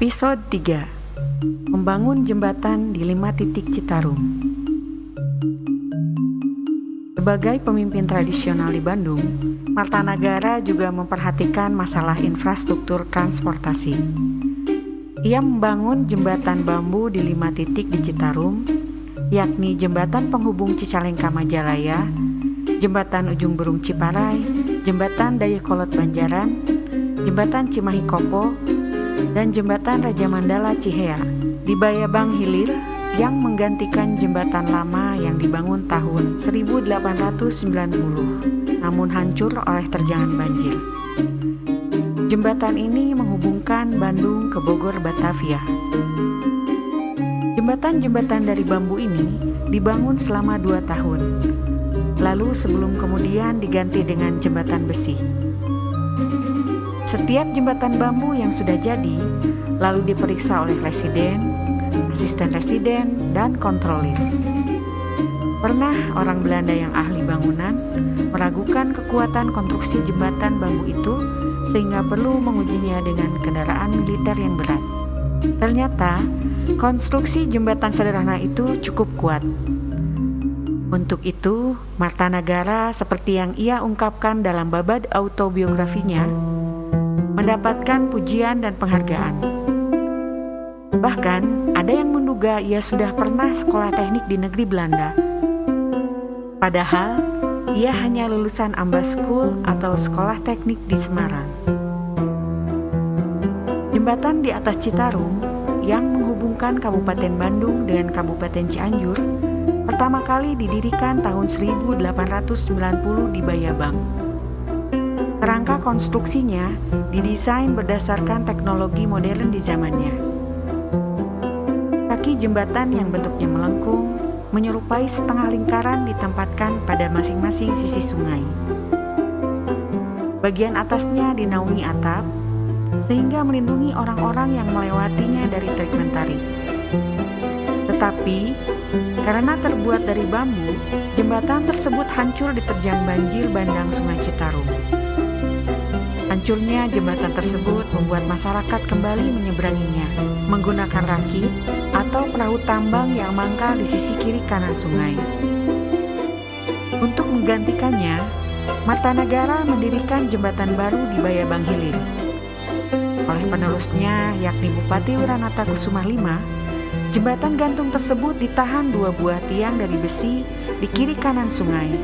Episode 3. Membangun jembatan di 5 titik Citarum. Sebagai pemimpin tradisional di Bandung, Martanagara juga memperhatikan masalah infrastruktur transportasi. Ia membangun jembatan bambu di 5 titik di Citarum, yakni jembatan penghubung Cicalengka Majalaya, jembatan Ujung Berung Ciparai, jembatan Dayakolot Banjaran, jembatan Cimahi Kopo, dan jembatan Raja Mandala Cihea di Bayabang Hilir yang menggantikan jembatan lama yang dibangun tahun 1890 namun hancur oleh terjangan banjir. Jembatan ini menghubungkan Bandung ke Bogor Batavia. Jembatan-jembatan dari bambu ini dibangun selama 2 tahun, lalu sebelum kemudian diganti dengan jembatan besi. Setiap jembatan bambu yang sudah jadi lalu diperiksa oleh residen, asisten residen, dan kontrolir. Pernah orang Belanda yang ahli bangunan meragukan kekuatan konstruksi jembatan bambu itu sehingga perlu mengujinya dengan kendaraan militer yang berat. Ternyata konstruksi jembatan sederhana itu cukup kuat. Untuk itu, Martanagara seperti yang ia ungkapkan dalam babad autobiografinya mendapatkan pujian dan penghargaan. Bahkan ada yang menduga ia sudah pernah sekolah teknik di negeri Belanda. Padahal ia hanya lulusan Ambas School atau sekolah teknik di Semarang. Jembatan di atas Citarum yang menghubungkan Kabupaten Bandung dengan Kabupaten Cianjur pertama kali didirikan tahun 1890 di Bayabang. Kerangka konstruksinya didesain berdasarkan teknologi modern di zamannya. Kaki jembatan yang bentuknya melengkung menyerupai setengah lingkaran ditempatkan pada masing-masing sisi sungai. Bagian atasnya dinaungi atap, sehingga melindungi orang-orang yang melewatinya dari trik mentari. Tetapi, karena terbuat dari bambu, jembatan tersebut hancur diterjang banjir bandang Sungai Citarum. Hancurnya jembatan tersebut membuat masyarakat kembali menyeberanginya menggunakan rakit atau perahu tambang yang mangkal di sisi kiri kanan sungai. Untuk menggantikannya, Martanagara mendirikan jembatan baru di Bayabang Hilir. Oleh penerusnya, yakni Bupati Wiranata Kusuma V, jembatan gantung tersebut ditahan 2 buah tiang dari besi di kiri kanan sungai.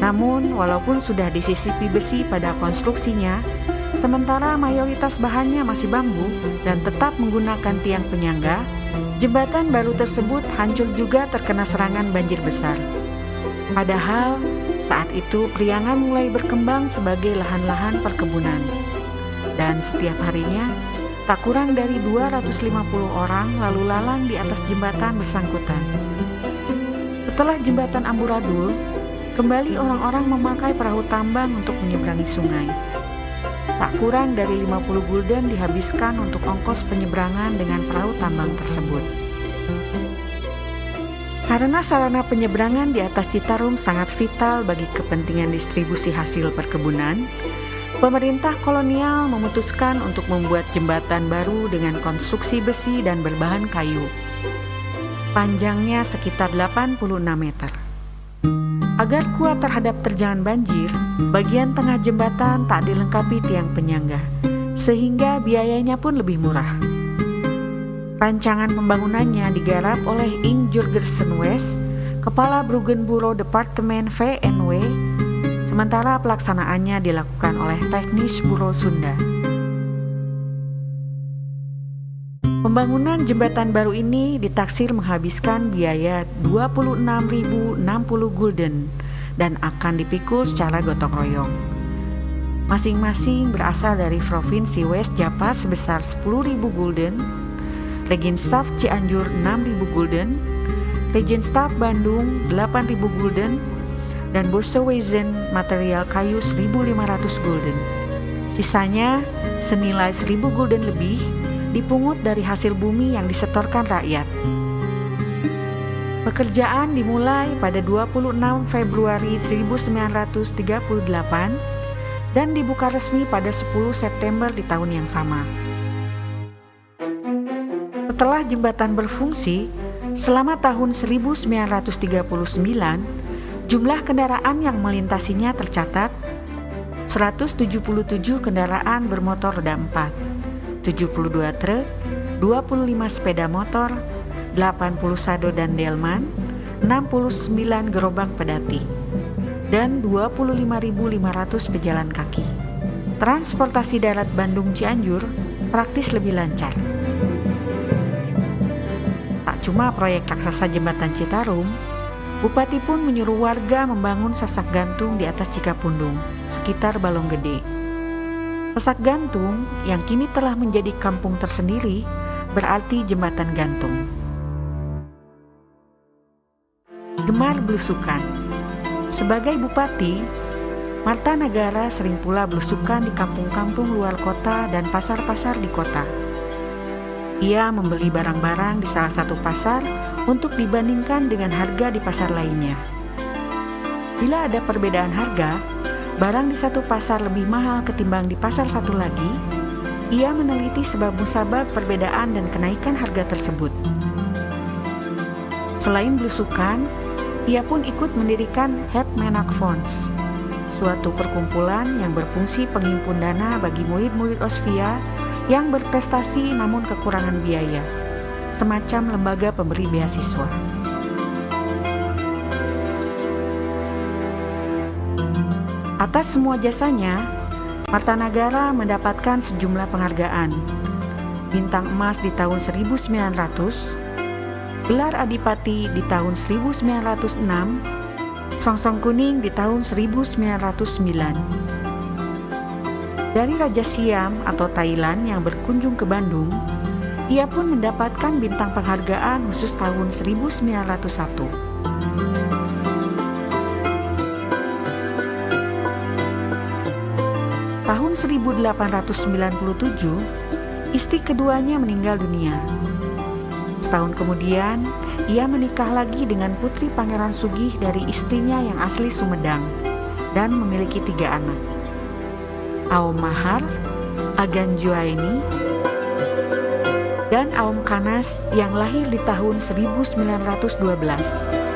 Namun, walaupun sudah disisipi besi pada konstruksinya, sementara mayoritas bahannya masih bambu dan tetap menggunakan tiang penyangga, jembatan baru tersebut hancur juga terkena serangan banjir besar. Padahal, saat itu Priangan mulai berkembang sebagai lahan-lahan perkebunan. Dan setiap harinya, tak kurang dari 250 orang lalu lalang di atas jembatan bersangkutan. Setelah jembatan amburadul, kembali orang-orang memakai perahu tambang untuk menyeberangi sungai. Tak kurang dari 50 gulden dihabiskan untuk ongkos penyeberangan dengan perahu tambang tersebut. Karena sarana penyeberangan di atas Citarum sangat vital bagi kepentingan distribusi hasil perkebunan, pemerintah kolonial memutuskan untuk membuat jembatan baru dengan konstruksi besi dan berbahan kayu. Panjangnya sekitar 86 meter. Agar kuat terhadap terjangan banjir, bagian tengah jembatan tak dilengkapi tiang penyangga, sehingga biayanya pun lebih murah. Rancangan pembangunannya digarap oleh Ing Jurgensen West, Kepala Bruggenburo Departemen VNW, sementara pelaksanaannya dilakukan oleh Teknis Buro Sunda. Pembangunan jembatan baru ini ditaksir menghabiskan biaya 26.060 gulden dan akan dipikul secara gotong royong. Masing-masing berasal dari Provinsi West Java sebesar 10.000 gulden, Regenstaf Cianjur 6.000 gulden, Regenstaf Bandung 8.000 gulden, dan Boseweisen material kayu 1.500 gulden. Sisanya senilai 1.000 gulden lebih dipungut dari hasil bumi yang disetorkan rakyat. Pekerjaan dimulai pada 26 Februari 1938 dan dibuka resmi pada 10 September di tahun yang sama. Setelah jembatan berfungsi, selama tahun 1939, jumlah kendaraan yang melintasinya tercatat 177 kendaraan bermotor roda 4, 72 truk, 25 sepeda motor, 80 sado dan delman, 69 gerobak pedati, dan 25.500 pejalan kaki. Transportasi darat Bandung Cianjur praktis lebih lancar. Tak cuma proyek raksasa jembatan Citarum, Bupati pun menyuruh warga membangun sasak gantung di atas Cikapundung, sekitar Balong Gede. Sasak gantung yang kini telah menjadi kampung tersendiri berarti jembatan gantung. Gemar belusukan. Sebagai bupati, Marta Nagara sering pula belusukan di kampung-kampung luar kota dan pasar-pasar di kota. Ia membeli barang-barang di salah satu pasar untuk dibandingkan dengan harga di pasar lainnya. Bila ada perbedaan harga, barang di satu pasar lebih mahal ketimbang di pasar satu lagi, ia meneliti sebab musabab perbedaan dan kenaikan harga tersebut. Selain belusukan, ia pun ikut mendirikan Hetmenak Fonds, suatu perkumpulan yang berfungsi penghimpun dana bagi murid-murid Osvia yang berprestasi namun kekurangan biaya, semacam lembaga pemberi beasiswa. Atas semua jasanya, Marta Nagara mendapatkan sejumlah penghargaan. Bintang emas di tahun 1900, gelar adipati di tahun 1906, songsong kuning di tahun 1909. Dari Raja Siam atau Thailand yang berkunjung ke Bandung, ia pun mendapatkan bintang penghargaan khusus tahun 1901. Tahun 1897, istri keduanya meninggal dunia. Setahun kemudian, ia menikah lagi dengan putri Pangeran Sugih dari istrinya yang asli Sumedang dan memiliki 3 anak. Aom Mahar, Agan Juaini, dan Aom Kanas yang lahir di tahun 1912.